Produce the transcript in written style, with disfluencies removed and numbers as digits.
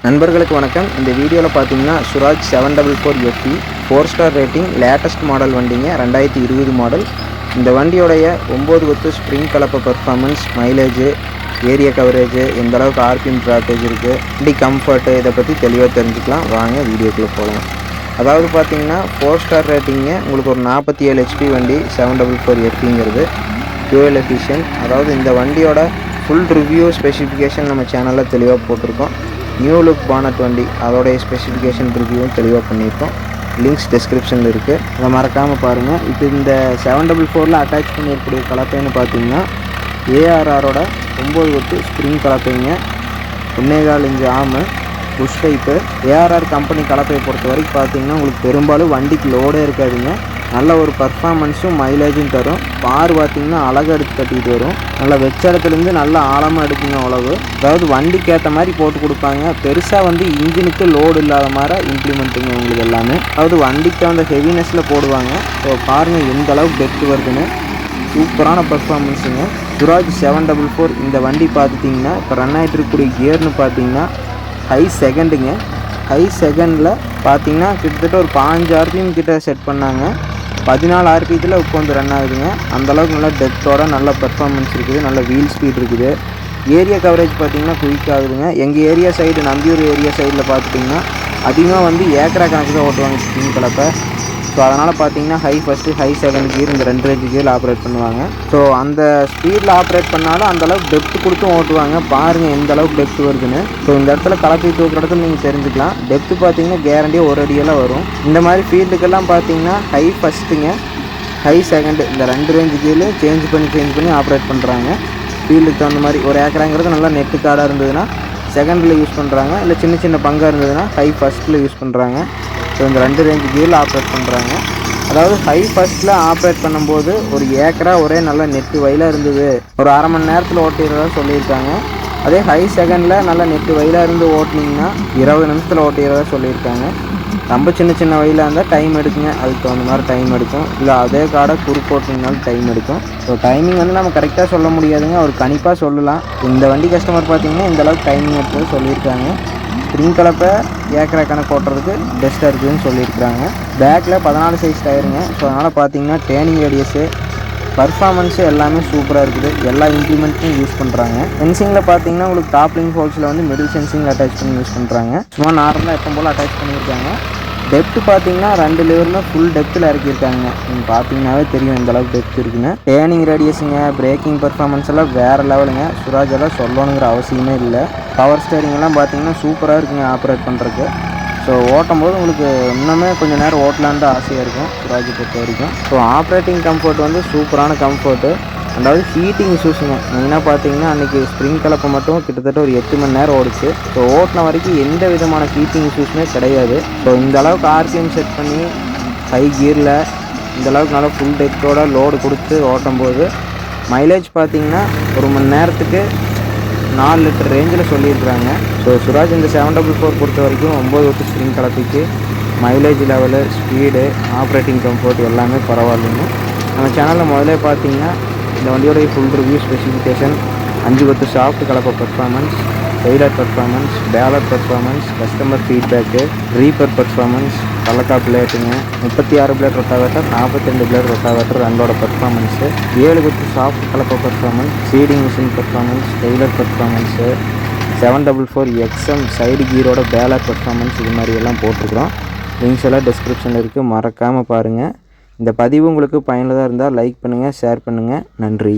நண்பர்களுக்கு வணக்கம். இந்த வீடியோவில் பார்த்தீங்கன்னா சுராஜ் 744 FE 4-ஸ்டார் ரேட்டிங் லேட்டஸ்ட் மாடல் வண்டிங்க, 2020 மாடல். இந்த வண்டியோடைய 9 கொத்து ஸ்ப்ரிங் கலப்பை பர்ஃபார்மன்ஸ், மைலேஜு, ஏரியா கவரேஜு, எந்த அளவுக்கு ஆர்பிஎம் ட்ராக்கேஜ் இருக்குது, வண்டி கம்ஃபர்ட்டு, இதை பற்றி தெளிவாக தெரிஞ்சுக்கலாம். வாங்க வீடியோக்குள்ளே போகலாம். அதாவது பார்த்தீங்கன்னா 4-ஸ்டார் ரேட்டிங்க, உங்களுக்கு ஒரு 47 HP வண்டி 744 FEங்கிறது ஃபியூவல் எஃபிஷியன்ட். அதாவது இந்த வண்டியோட ஃபுல் ரிவ்யூ ஸ்பெசிஃபிகேஷன் நம்ம சேனலில் தெளிவாக போட்டிருக்கோம். நியூ லுக் பானட் வண்டி, அதோடைய ஸ்பெசிஃபிகேஷன் ரிவ்யூவும் தெளிவாக பண்ணியிருக்கோம். லிங்க்ஸ் டிஸ்கிரிப்ஷனில் இருக்குது, அதை மறக்காமல் பாருங்கள். இப்போ இந்த 744ல் அட்டாச் பண்ணியிருக்கக்கூடிய கலப்பைன்னு பார்த்தீங்கன்னா ஏஆர்ஆரோட 9 கொத்து ஸ்ப்ரிங் கலப்பைங்க, 1.25 inch arm, push type. ARR company கலப்பையை பொறுத்த வரைக்கும் பார்த்தீங்கன்னா உங்களுக்கு பெரும்பாலும் வண்டிக்கு லோடே இருக்காதுங்க. நல்ல ஒரு பர்ஃபார்மன்ஸும் மைலேஜும் தரும். பார் பார்த்திங்கன்னா அழகாக எடுத்து கட்டிகிட்டு வரும். நல்லா வெச்ச இடத்துலேருந்து நல்லா ஆழமாக எடுக்குங்க உழவு. அதாவது வண்டிக்கு ஏற்ற மாதிரி போட்டு கொடுப்பாங்க. பெருசாக இன்ஜினுக்கு லோடு இல்லாத மாதிரி இம்ப்ளிமெண்ட்டுங்க உங்களுக்கு எல்லாமே. அதாவது வண்டிக்கு அந்த ஹெவினஸில் போடுவாங்க. ஸோ பாருங்கள் எந்த அளவுக்கு டெப்த் வருதுன்னு. சூப்பரான பர்ஃபார்மன்ஸுங்க. சுராஜ் 744 இந்த வண்டி பார்த்துட்டிங்கன்னா இப்போ ரன் ஆகிட்டு இருக்கக்கூடிய கியர்னு பார்த்தீங்கன்னா ஹை செகண்டுங்க. ஹை செகண்டில் பார்த்தீங்கன்னா கிட்டத்தட்ட ஒரு 15 RPM கிட்ட செட் பண்ணாங்க. 14 RPMத்தில் இப்போ ரன் ஆகுதுங்க. அந்தளவுக்கு நல்ல டெப்த்தோட நல்ல பர்ஃபார்மன்ஸ் இருக்குது, நல்ல வீல் ஸ்பீட் இருக்குது. ஏரியா கவரேஜ் பார்த்திங்கன்னா குயிக் ஆகுதுங்க. எங்கள் ஏரியா சைடு, நம்பியூர் ஏரியா சைடில் பார்த்துட்டிங்கன்னா அதிகமாக ஏக்கரா கணக்கு தான் ஓட்டுவாங்க ஸ்ப்ரிங் கலப்பை. ஸோ அதனால் பார்த்தீங்கன்னா high first, high second gear, இந்த 2 ரேஞ்ச் கியரில் ஆப்ரேட் பண்ணுவாங்க. ஸோ அந்த ஸ்பீடில் ஆப்ரேட் பண்ணாலும் அந்தளவுக்கு டெப்த் கொடுத்தும் ஓட்டுவாங்க. பாருங்கள் எந்த அளவுக்கு டெப்த் வருதுன்னு. ஸோ இந்த இடத்துல கலப்பை தூக்குற இடத்துல நீங்கள் தெரிஞ்சுக்கலாம். டெப்த்து பார்த்தீங்கன்னா கேரண்டியாக ஒரு அடியெல்லாம் வரும். இந்த மாதிரி ஃபீல்டுக்கெல்லாம் பார்த்தீங்கன்னா ஹை ஃபஸ்ட்டுங்க, ஹை செகண்டு, இந்த 2 ரேஞ்ச் கியர்லையும் சேஞ்ச் பண்ணி ஆப்ரேட் பண்ணுறாங்க. ஃபீல்டுக்கு தகுந்த மாதிரி ஒரு ஏக்கராங்கிறது நல்லா நெட்டு கார்டாக இருந்ததுன்னா செகண்டில் யூஸ் பண்ணுறாங்க. இல்லை சின்ன சின்ன பங்காக இருந்ததுன்னா ஹை ஃபஸ்ட்டில் யூஸ் பண்ணுறாங்க. ஸோ இந்த 2 ரேஞ்ச் கியரில் ஆப்ரேட் பண்ணுறாங்க. அதாவது ஹை ஃபஸ்ட்டில் ஆப்ரேட் பண்ணும்போது ஒரு ஏக்கரா ஒரே நல்லா நெட்டு வயலாக இருந்தது, ஒரு அரை மணி நேரத்தில் ஓட்டிடுறதா சொல்லியிருக்காங்க. அதே ஹை செகண்டில் நல்லா நெட்டு வயலாக இருந்து ஓட்டினீங்கன்னா 20 நிமிஷத்தில் ஓட்டிடுறதா சொல்லியிருக்காங்க. ரொம்ப சின்ன சின்ன வயலாக இருந்தால் டைம் எடுக்குங்க, அதுக்கு தகுந்த மாதிரி டைம் எடுக்கும். இல்லை அதே காடை குறுக்கு ஓட்டிங்கனாலும் டைம் எடுக்கும். ஸோ டைமிங் நம்ம கரெக்டாக சொல்ல முடியாதுங்க, ஒரு கணிப்பாக சொல்லலாம். இந்த வண்டி கஸ்டமர் பார்த்தீங்கன்னா இந்தளவுக்கு டைமிங் எடுத்து சொல்லியிருக்காங்க. ஸ்ப்ரிங் கலப்பை ஏக்கரா கணக்கு ஓட்டுறதுக்கு பெஸ்ட்டாக இருக்குதுன்னு சொல்லியிருக்காங்க. பேக்கில் 14 சைஸ் டயருங்க. ஸோ அதனால் பார்த்தீங்கன்னா டேர்னிங் ரேடியஸு, பர்ஃபார்மன்ஸு எல்லாமே சூப்பராக இருக்குது. எல்லா இம்ப்ளிமெண்ட்டும் யூஸ் பண்ணுறாங்க. சென்சிங்கில் பார்த்தீங்கன்னா உங்களுக்கு டாப்லிங் ஹோல்ஸில் மிடில் சென்சிங் அட்டாச் பண்ணி யூஸ் பண்ணுறாங்க. சும்மா நார்மலாக எப்போ போல் அட்டாச் பண்ணியிருக்காங்க. டெப்த்து பார்த்தீங்கன்னா 2 லெவலுமே ஃபுல் டெப்த்தில் இறக்கியிருக்காங்க. நீங்கள் பார்த்தீங்கன்னாவே தெரியும் இந்த அளவுக்கு டெப்த் இருக்குன்னு. டேர்னிங் ரேடியஸுங்க, பிரேக்கிங் பர்ஃபார்மன்ஸ் எல்லாம் வேறு லெவலுங்க. சுராஜ் எல்லாம் சொல்லணுங்கிற அவசியமே இல்லை. பவர் ஸ்டேரிங் எல்லாம் பார்த்தீங்கன்னா சூப்பராக இருக்குங்க ஆப்ரேட் பண்ணுறதுக்கு. ஸோ ஓட்டும் போது உங்களுக்கு இன்னுமே கொஞ்சம் நேரம் ஓட்டலான்னு ஆசையாக இருக்கும் சுராஜ் பொறுத்த வரைக்கும். ஸோ ஆப்ரேட்டிங் கம்ஃபர்ட் சூப்பரான கம்ஃபர்ட்டு. ரெண்டாவது ஹீட்டிங் இஷ்யூஸுங்க. மெயினாக பார்த்தீங்கன்னா அன்றைக்கி ஸ்ப்ரிங் கலப்பை மட்டும் கிட்டத்தட்ட ஒரு 8 மணி நேரம் ஓடிச்சு. ஸோ ஓட்டின வரைக்கும் எந்த விதமான ஹீட்டிங் இஷ்யூஸுமே கிடையாது. ஸோ இந்த அளவுக்கு ஆர்பிஎம் செட் பண்ணி ஹை கியரில் இந்தளவுக்கு நல்லா ஃபுல் டெப்த்தோட லோடு கொடுத்து ஓட்டும்போது மைலேஜ் பார்த்தீங்கன்னா ஒரு மணி நேரத்துக்கு 4 லிட்டர் ரேஞ்சில் சொல்லியிருக்கிறாங்க. ஸோ சுராஜ் இந்த 744 பொறுத்த வரைக்கும் 9 கொத்து ஸ்ப்ரிங் கலப்பைக்கு mileage level, speed, operating comfort எல்லாமே பரவாயில்லைங்க. நம்ம சேனலில் முதல்ல பார்த்தீங்கன்னா இந்த வண்டியோடைய ஃபுல் ரிவ்யூ ஸ்பெசிஃபிகேஷன், 5 கொத்து சாஃப்ட் கலப்பை performance, trailer performance, baler performance, customer feedback, reaper performance, கலக்கா பிளேட்டுங்க, 36 பிளேட் ரொட்டாவேட்டர், 42 பிளேட் ரொட்டாவேட்டர், ரெண்டோட பர்ஃபார்மன்ஸு, 7 கொத்து சாஃப்ட் கலப்பை performance, seeding machine performance, trailer performance, 744 XM side கீரோட பேலர் பர்ஃபார்மன்ஸ், இது மாதிரி எல்லாம் போட்டிருக்கிறோம். லிங்க்ஸ் எல்லாம் டிஸ்கிரிப்ஷனில் இருக்குது, மறக்காமல் பாருங்கள். இந்த பதிவு உங்களுக்கு பயனுள்ளதாக இருந்தால் லைக் பண்ணுங்கள், ஷேர் பண்ணுங்கள். நன்றி.